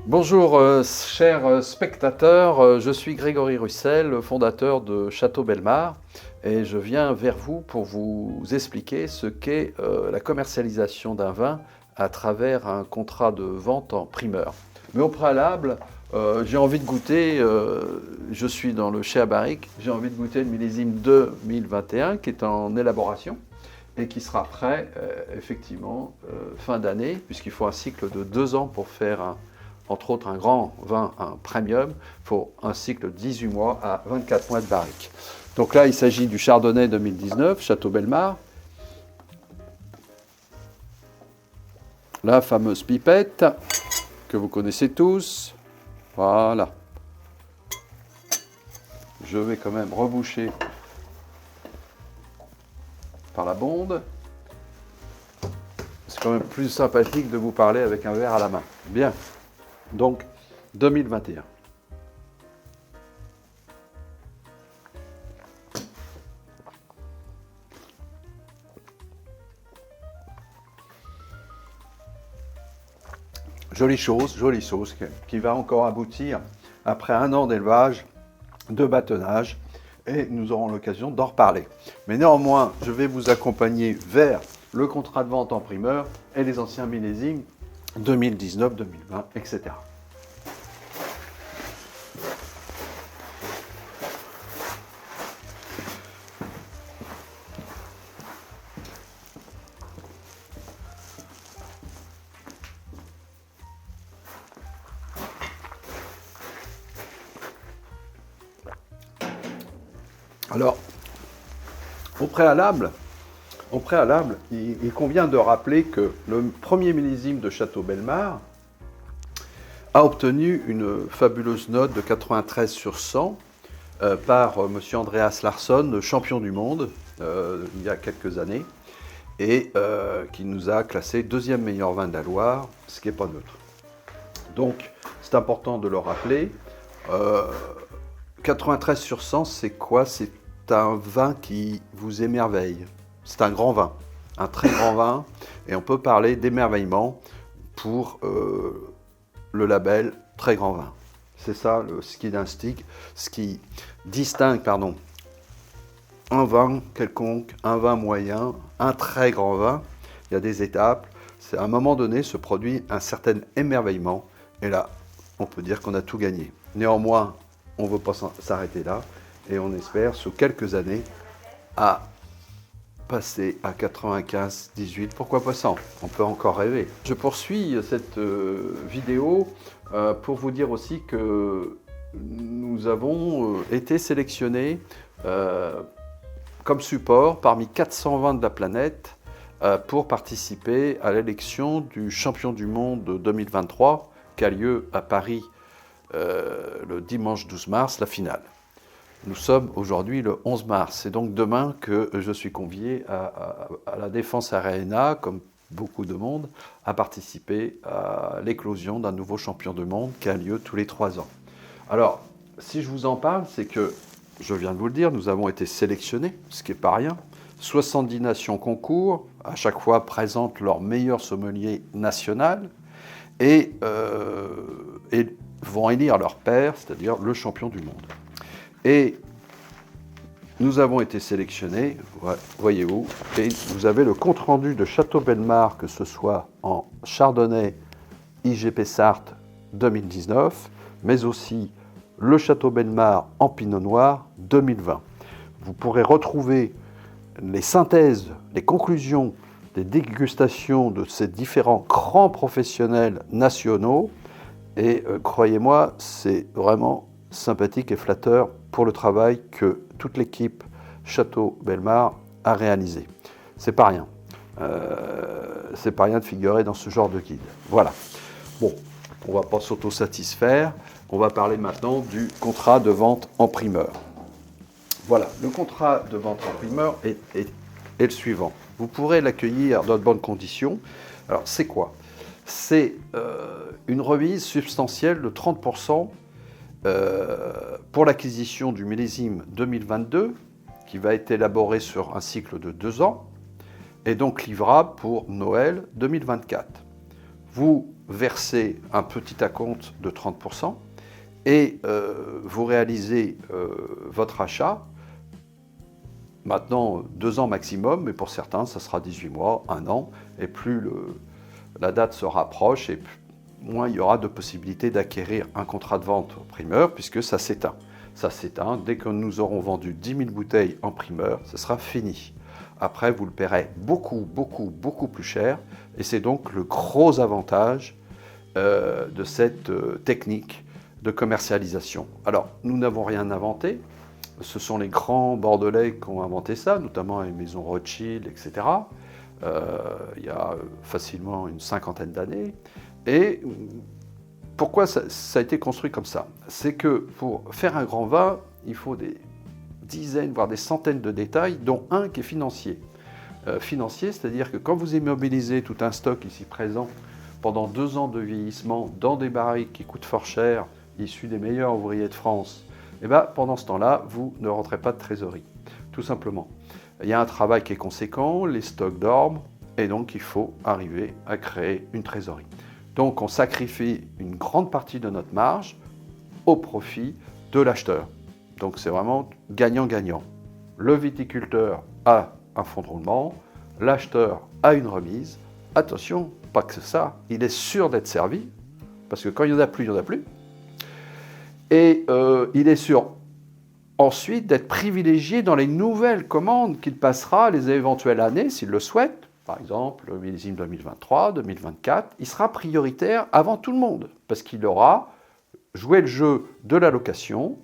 Bonjour, chers spectateurs, je suis Grégory Russel, fondateur de Château Bellemare, et je viens vers vous pour vous expliquer ce qu'est la commercialisation d'un vin à travers un contrat de vente en primeur. Mais au préalable, j'ai envie de goûter, je suis dans le chai à barrique, j'ai envie de goûter le millésime 2021 qui est en élaboration et qui sera prêt effectivement fin d'année, puisqu'il faut un cycle de 2 ans pour faire entre autres un grand vin, un premium, il faut un cycle de 18 mois à 24 mois de barrique. Donc là, il s'agit du Chardonnay 2019, Château Bellemare. La fameuse pipette que vous connaissez tous. Voilà. Je vais quand même reboucher par la bonde. C'est quand même plus sympathique de vous parler avec un verre à la main. Bien. Donc, 2021. Jolie chose qui va encore aboutir après un an d'élevage, de bâtonnage, et nous aurons l'occasion d'en reparler. Mais néanmoins, je vais vous accompagner vers le contrat de vente en primeur et les anciens millésimes 2019, 2020, etc. Alors, au préalable, il convient de rappeler que le premier millésime de Château Bellemare a obtenu une fabuleuse note de 93 sur 100 par M. Andreas Larsson, champion du monde il y a quelques années, et qui nous a classé deuxième meilleur vin de la Loire, ce qui n'est pas neutre. Donc, c'est important de le rappeler. 93 sur 100, c'est quoi? C'est un vin qui vous émerveille. C'est un grand vin, un très grand vin, et on peut parler d'émerveillement pour le label très grand vin. C'est ça ce qui distingue un vin quelconque, un vin moyen, un très grand vin. Il y a des étapes. À un moment donné se produit un certain émerveillement, et là, on peut dire qu'on a tout gagné. Néanmoins, on ne veut pas s'arrêter là, et on espère, sous quelques années, à passer à 95, 18, pourquoi pas 100? On peut encore rêver. Je poursuis cette vidéo pour vous dire aussi que nous avons été sélectionnés comme support parmi 420 de la planète pour participer à l'élection du champion du monde 2023 qui a lieu à Paris le dimanche 12 mars, la finale. Nous sommes aujourd'hui le 11 mars. C'est donc demain que je suis convié à la Défense Arena, comme beaucoup de monde, à participer à l'éclosion d'un nouveau champion du monde qui a lieu tous les 3 ans. Alors, si je vous en parle, c'est que, je viens de vous le dire, nous avons été sélectionnés, ce qui n'est pas rien. 70 nations concours, à chaque fois présentent leur meilleur sommelier national et vont élire leur père, c'est-à-dire le champion du monde. Et nous avons été sélectionnés, voyez-vous, et vous avez le compte-rendu de Château Bellemare, que ce soit en Chardonnay IGP Sarthe 2019, mais aussi le Château Bellemare en Pinot Noir 2020. Vous pourrez retrouver les synthèses, les conclusions des dégustations de ces différents grands professionnels nationaux, et croyez-moi, c'est vraiment sympathique et flatteur pour le travail que toute l'équipe Château Bellemare a réalisé. C'est pas rien. C'est pas rien de figurer dans ce genre de guide. Voilà. Bon, on va pas s'auto-satisfaire. On va parler maintenant du contrat de vente en primeur. Voilà, le contrat de vente en primeur est le suivant. Vous pourrez l'accueillir dans de bonnes conditions. Alors, c'est quoi? C'est une remise substantielle de 30% pour l'acquisition du millésime 2022, qui va être élaboré sur un cycle de 2 ans, et donc livrable pour Noël 2024. vous versez un petit acompte de 30% et vous réalisez votre achat. Maintenant, 2 ans maximum, mais pour certains, ça sera 18 mois, 1 an, et plus la date se rapproche, et moins il y aura de possibilités d'acquérir un contrat de vente en primeur, puisque ça s'éteint. Ça s'éteint, dès que nous aurons vendu 10 000 bouteilles en primeur, ce sera fini. Après, vous le paierez beaucoup, beaucoup, beaucoup plus cher, et c'est donc le gros avantage de cette technique de commercialisation. Alors, nous n'avons rien inventé. Ce sont les grands Bordelais qui ont inventé ça, notamment les maisons Rothschild, etc. Il y a facilement une 50aine d'années. Et pourquoi ça a été construit comme ça? C'est que pour faire un grand vin, il faut des dizaines, voire des centaines de détails, dont un qui est financier. Financier, c'est-à-dire que quand vous immobilisez tout un stock ici présent pendant 2 ans de vieillissement dans des barriques qui coûtent fort cher, issus des meilleurs ouvriers de France, et bien, pendant ce temps-là, vous ne rentrez pas de trésorerie, tout simplement. Il y a un travail qui est conséquent, les stocks dorment, et donc il faut arriver à créer une trésorerie. Donc on sacrifie une grande partie de notre marge au profit de l'acheteur. Donc c'est vraiment gagnant-gagnant. Le viticulteur a un fonds de roulement, l'acheteur a une remise. Attention, pas que ça, il est sûr d'être servi, parce que quand il n'y en a plus, il n'y en a plus. Et il est sûr ensuite d'être privilégié dans les nouvelles commandes qu'il passera les éventuelles années, s'il le souhaite. Par exemple, le millésime 2023, 2024, il sera prioritaire avant tout le monde, parce qu'il aura joué le jeu de la location,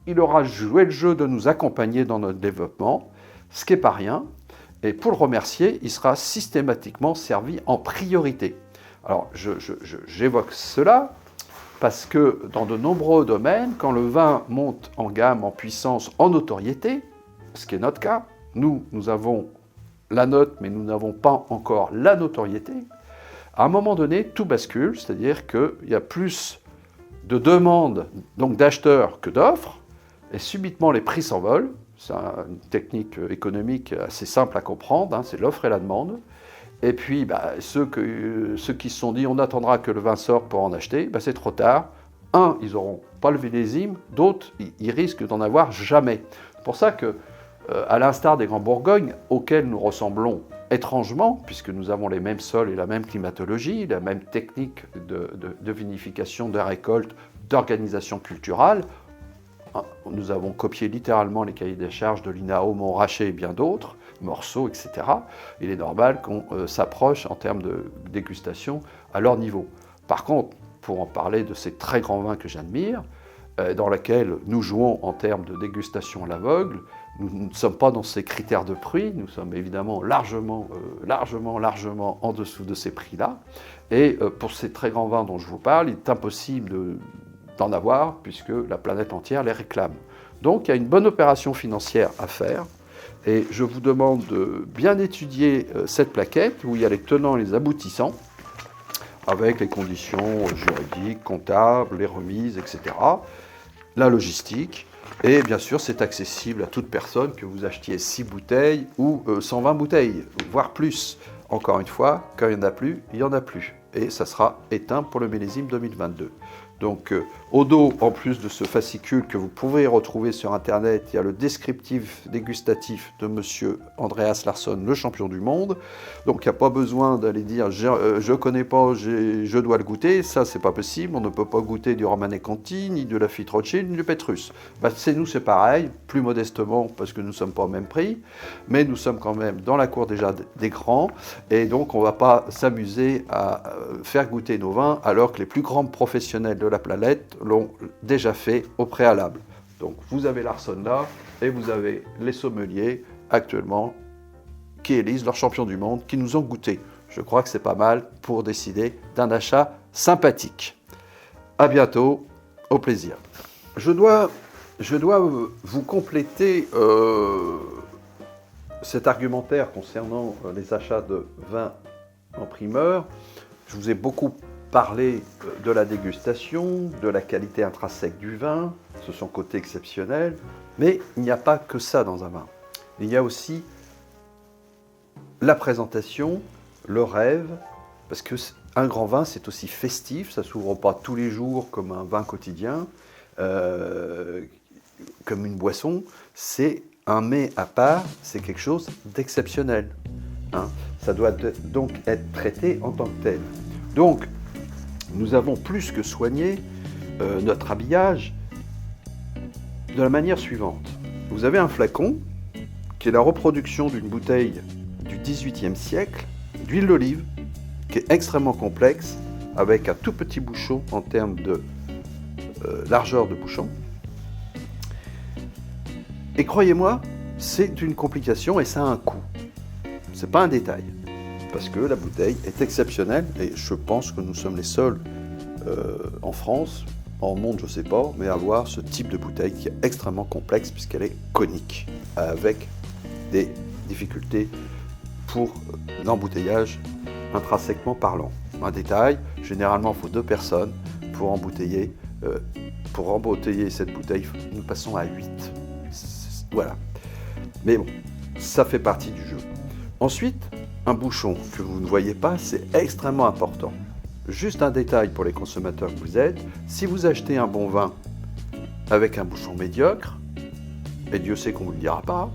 il aura joué le jeu de nous accompagner dans notre développement, ce qui n'est pas rien. Et pour le remercier, il sera systématiquement servi en priorité. Alors, j'évoque cela parce que dans de nombreux domaines, quand le vin monte en gamme, en puissance, en notoriété, ce qui est notre cas, nous avons la note, mais nous n'avons pas encore la notoriété, à un moment donné, tout bascule, c'est-à-dire qu'il y a plus de demandes, donc d'acheteurs, que d'offres, et subitement les prix s'envolent. C'est une technique économique assez simple à comprendre, c'est l'offre et la demande. Et puis, ceux qui se sont dit on attendra que le vin sorte pour en acheter, c'est trop tard. Un, ils n'auront pas le millésime, d'autres, ils risquent d'en avoir jamais. C'est pour ça que, à l'instar des Grands Bourgognes, auxquels nous ressemblons étrangement, puisque nous avons les mêmes sols et la même climatologie, la même technique de vinification, de récolte, d'organisation culturelle, nous avons copié littéralement les cahiers des charges de l'INAO, Montrachet et bien d'autres, Morceau, etc. Il est normal qu'on s'approche en termes de dégustation à leur niveau. Par contre, pour en parler de ces très grands vins que j'admire, dans lesquels nous jouons en termes de dégustation à l'aveugle, nous ne sommes pas dans ces critères de prix, nous sommes évidemment largement en dessous de ces prix-là. Et pour ces très grands vins dont je vous parle, il est impossible d'en avoir puisque la planète entière les réclame. Donc il y a une bonne opération financière à faire. Et je vous demande de bien étudier cette plaquette où il y a les tenants et les aboutissants, avec les conditions juridiques, comptables, les remises, etc. La logistique. Et bien sûr, c'est accessible à toute personne, que vous achetiez 6 bouteilles ou 120 bouteilles, voire plus. Encore une fois, quand il n'y en a plus, il n'y en a plus. Et ça sera éteint pour le millésime 2022. Donc, au dos, en plus de ce fascicule que vous pouvez retrouver sur Internet, il y a le descriptif dégustatif de Monsieur Andreas Larsson, le champion du monde. Donc, il n'y a pas besoin d'aller dire je ne connais pas, je dois le goûter. Ça, c'est pas possible. On ne peut pas goûter du Romanée Conti, ni de la Lafite Rothschild, ni du Pétrus. C'est pareil, plus modestement, parce que nous ne sommes pas au même prix, mais nous sommes quand même dans la cour déjà des grands. Et donc, on ne va pas s'amuser à faire goûter nos vins, alors que les plus grands professionnels de la planète l'ont déjà fait au préalable. Donc vous avez Larsson là, et vous avez les sommeliers actuellement qui élisent leurs champions du monde, qui nous ont goûté. Je crois que c'est pas mal pour décider d'un achat sympathique. À bientôt, au plaisir. Je dois vous compléter cet argumentaire concernant les achats de vins en primeur. Je vous ai beaucoup parler de la dégustation, de la qualité intrinsèque du vin, de son côté exceptionnel, mais il n'y a pas que ça dans un vin. Il y a aussi la présentation, le rêve, parce que un grand vin, c'est aussi festif, ça ne s'ouvre pas tous les jours comme un vin quotidien, comme une boisson. C'est un mets à part, c'est quelque chose d'exceptionnel. Hein. Ça doit donc être traité en tant que tel. Donc, nous avons plus que soigné notre habillage de la manière suivante. Vous avez un flacon qui est la reproduction d'une bouteille du XVIIIe siècle, d'huile d'olive, qui est extrêmement complexe, avec un tout petit bouchon en termes de largeur de bouchon. Et croyez-moi, c'est une complication et ça a un coût. C'est pas un détail, parce que la bouteille est exceptionnelle et je pense que nous sommes les seuls en France, en monde je ne sais pas, mais à avoir ce type de bouteille qui est extrêmement complexe puisqu'elle est conique, avec des difficultés pour l'embouteillage intrinsèquement parlant. Un détail, généralement il faut 2 personnes pour embouteiller. Pour embouteiller cette bouteille, nous passons à 8. Voilà. Mais bon, ça fait partie du jeu. Ensuite, un bouchon que vous ne voyez pas, c'est extrêmement important. Juste un détail pour les consommateurs que vous êtes, si vous achetez un bon vin avec un bouchon médiocre, et Dieu sait qu'on ne vous le dira pas,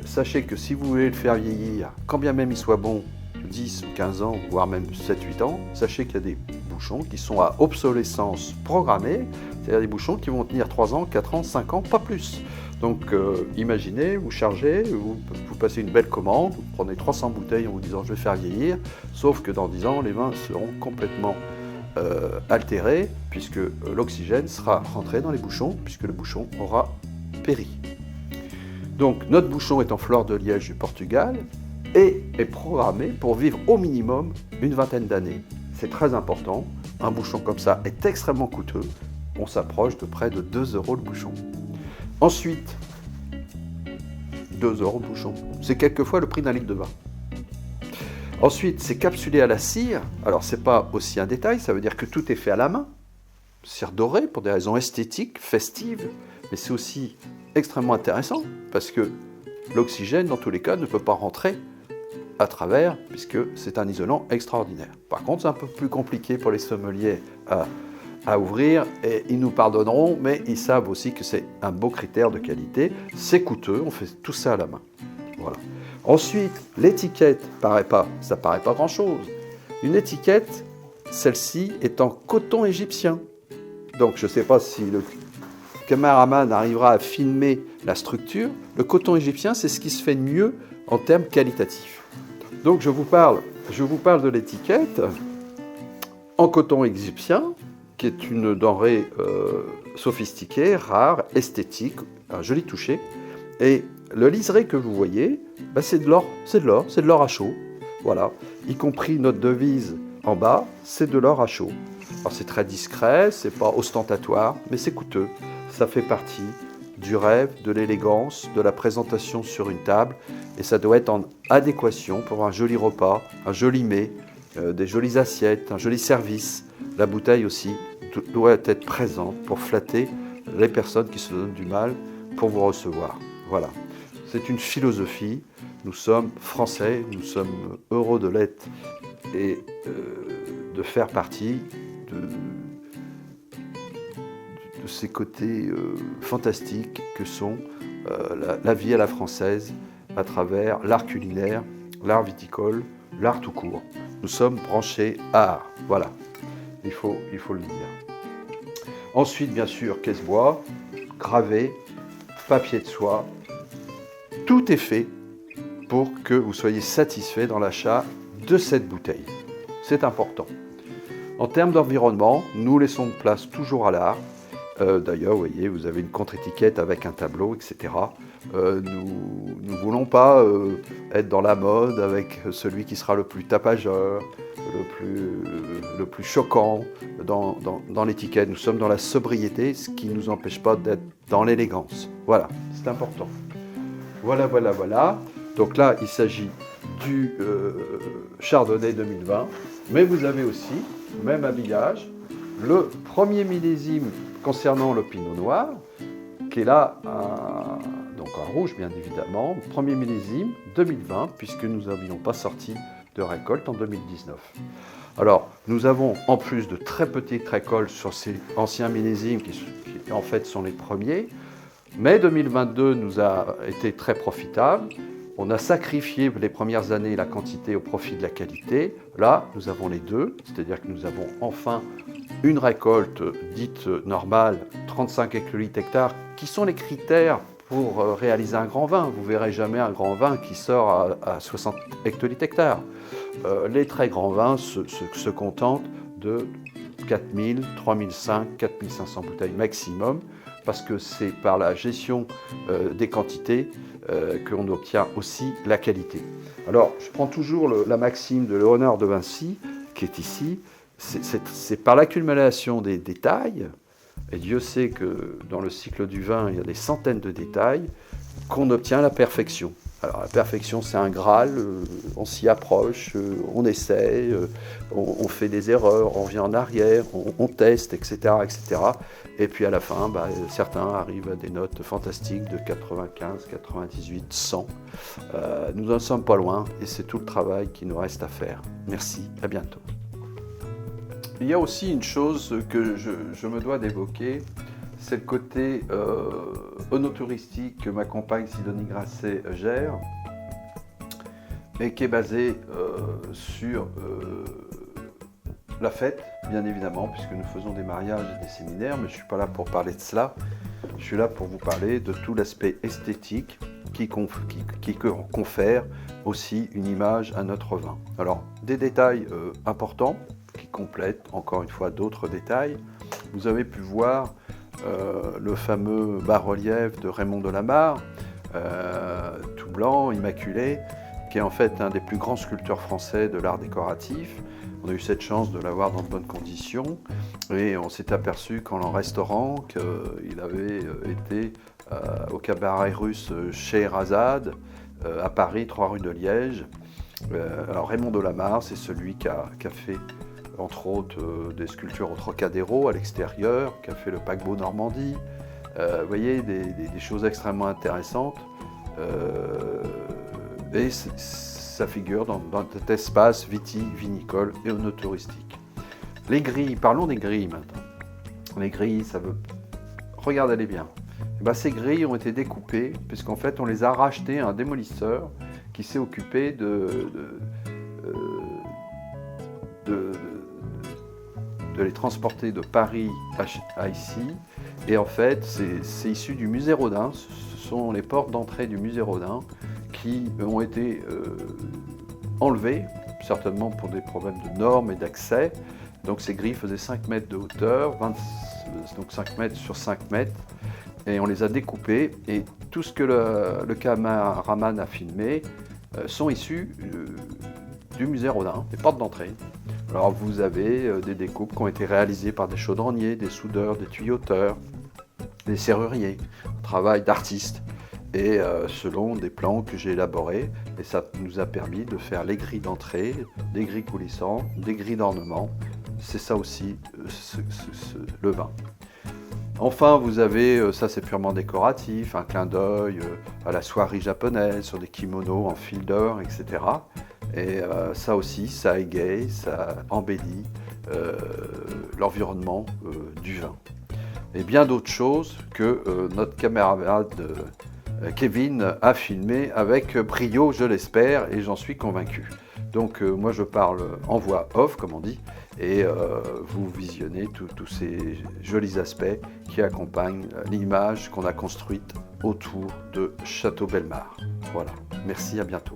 sachez que si vous voulez le faire vieillir, quand bien même il soit bon, 10 ou 15 ans, voire même 7-8 ans, sachez qu'il y a des bouchons qui sont à obsolescence programmée, c'est-à-dire des bouchons qui vont tenir 3 ans, 4 ans, 5 ans, pas plus. Donc imaginez, vous chargez, vous passez une belle commande, vous prenez 300 bouteilles en vous disant je vais faire vieillir, sauf que dans 10 ans, les vins seront complètement altérés, puisque l'oxygène sera rentré dans les bouchons, puisque le bouchon aura péri. Donc notre bouchon est en fleur de liège du Portugal et est programmé pour vivre au minimum une vingtaine d'années. C'est très important, un bouchon comme ça est extrêmement coûteux, on s'approche de près de 2 € le bouchon. Ensuite, 2 € le bouchon, c'est quelquefois le prix d'un litre de vin. Ensuite, c'est capsulé à la cire. Alors, c'est pas aussi un détail, ça veut dire que tout est fait à la main. Cire dorée pour des raisons esthétiques, festives, mais c'est aussi extrêmement intéressant parce que l'oxygène, dans tous les cas, ne peut pas rentrer à travers puisque c'est un isolant extraordinaire. Par contre, c'est un peu plus compliqué pour les sommeliers à ouvrir et ils nous pardonneront, mais ils savent aussi que c'est un beau critère de qualité. C'est coûteux, on fait tout ça à la main. Voilà. Ensuite, l'étiquette, ça paraît pas grand-chose. Une étiquette, celle-ci est en coton égyptien. Donc je ne sais pas si le caméraman arrivera à filmer la structure. Le coton égyptien, c'est ce qui se fait de mieux en termes qualitatifs. Donc je vous parle de l'étiquette en coton égyptien, qui est une denrée sophistiquée, rare, esthétique, un joli toucher. Et le liseré que vous voyez, c'est de l'or à chaud. Voilà, y compris notre devise en bas, c'est de l'or à chaud. Alors c'est très discret, c'est pas ostentatoire, mais c'est coûteux. Ça fait partie du rêve, de l'élégance, de la présentation sur une table, et ça doit être en adéquation pour un joli repas, un joli mets, des jolies assiettes, un joli service. La bouteille aussi doit être présente pour flatter les personnes qui se donnent du mal pour vous recevoir. Voilà, c'est une philosophie. Nous sommes français, nous sommes heureux de l'être et de faire partie de ces côtés fantastiques que sont la vie à la française à travers l'art culinaire, l'art viticole, l'art tout court. Nous sommes branchés art, voilà, il faut le dire. Ensuite, bien sûr, caisse bois, gravé, papier de soie, tout est fait pour que vous soyez satisfait dans l'achat de cette bouteille. C'est important. En termes d'environnement, nous laissons de place toujours à l'art. D'ailleurs, vous voyez, vous avez une contre-étiquette avec un tableau, etc. Nous ne voulons pas être dans la mode avec celui qui sera le plus tapageur, le plus choquant dans l'étiquette. Nous sommes dans la sobriété, ce qui ne nous empêche pas d'être dans l'élégance. Voilà, c'est important. Voilà. Donc là, il s'agit du Chardonnay 2020, mais vous avez aussi, même habillage, le premier millésime concernant le Pinot Noir, qui est là, donc en rouge bien évidemment, premier millésime 2020, puisque nous n'avions pas sorti de récolte en 2019. Alors, nous avons en plus de très petites récoltes sur ces anciens millésimes qui en fait sont les premiers, mais 2022 nous a été très profitable. On a sacrifié les premières années la quantité au profit de la qualité. Là, nous avons les deux, c'est-à-dire que nous avons enfin une récolte dite normale, 35 hectolitres hectares, qui sont les critères pour réaliser un grand vin. Vous ne verrez jamais un grand vin qui sort à 60 hectolitres hectares. Les très grands vins se contentent de 4000, 3005, 4500 bouteilles maximum, parce que c'est par la gestion des quantités qu'on obtient aussi la qualité. Alors, je prends toujours la maxime de Léonard de Vinci, qui est ici. C'est par l'accumulation des détails, et Dieu sait que dans le cycle du vin, il y a des centaines de détails, qu'on obtient la perfection. Alors la perfection, c'est un Graal, on s'y approche, on essaie, on fait des erreurs, on revient en arrière, on teste, etc., etc. Et puis à la fin, certains arrivent à des notes fantastiques de 95, 98, 100. Nous n'en sommes pas loin et c'est tout le travail qui nous reste à faire. Merci, à bientôt. Il y a aussi une chose que je me dois d'évoquer, c'est le côté onotouristique que ma compagne Sidonie Grasset gère et qui est basé sur la fête, bien évidemment, puisque nous faisons des mariages et des séminaires, mais je ne suis pas là pour parler de cela. Je suis là pour vous parler de tout l'aspect esthétique qui confère aussi une image à notre vin. Alors, des détails importants qui complètent encore une fois d'autres détails. Vous avez pu voir le fameux bas-relief de Raymond Delamarre, tout blanc, immaculé, qui est en fait un des plus grands sculpteurs français de l'art décoratif. On a eu cette chance de l'avoir dans de bonnes conditions et on s'est aperçu qu'en le restaurant qu'il avait été au cabaret russe Scheherazade à Paris, 3 rue de Liège. Alors Raymond Delamarre, c'est celui qui a fait entre autres des sculptures au Trocadéro à l'extérieur, qui a fait le paquebot Normandie. Vous voyez, des choses extrêmement intéressantes. Et ça figure dans cet espace vinicole et onotouristique. Les grilles, parlons des grilles maintenant. Les grilles, ça veut... Regardez-les bien. Ces grilles ont été découpées, puisqu'en fait on les a rachetées à un démolisseur qui s'est occupé de les transporter de Paris à ici. Et en fait, c'est issu du musée Rodin. Ce sont les portes d'entrée du musée Rodin qui ont été enlevées, certainement pour des problèmes de normes et d'accès. Donc ces grilles faisaient 5 mètres de hauteur, donc 5 mètres sur 5 mètres. Et on les a découpées. Et tout ce que le caméraman a filmé sont issus du musée Rodin, des portes d'entrée. Alors vous avez des découpes qui ont été réalisées par des chaudronniers, des soudeurs, des tuyauteurs, des serruriers, un travail d'artiste, et selon des plans que j'ai élaborés, et ça nous a permis de faire les grilles d'entrée, des grilles coulissantes, des grilles d'ornement. C'est ça aussi le vin. Enfin, vous avez, ça c'est purement décoratif, un clin d'œil à la soierie japonaise, sur des kimonos en fil d'or, etc. Et ça aussi, ça égaye, ça embellit l'environnement du vin. Et bien d'autres choses que notre camarade Kevin a filmé avec brio, je l'espère, et j'en suis convaincu. Donc moi je parle en voix off, comme on dit, et vous visionnez tous ces jolis aspects qui accompagnent l'image qu'on a construite autour de Château Bellemare. Voilà, merci, à bientôt.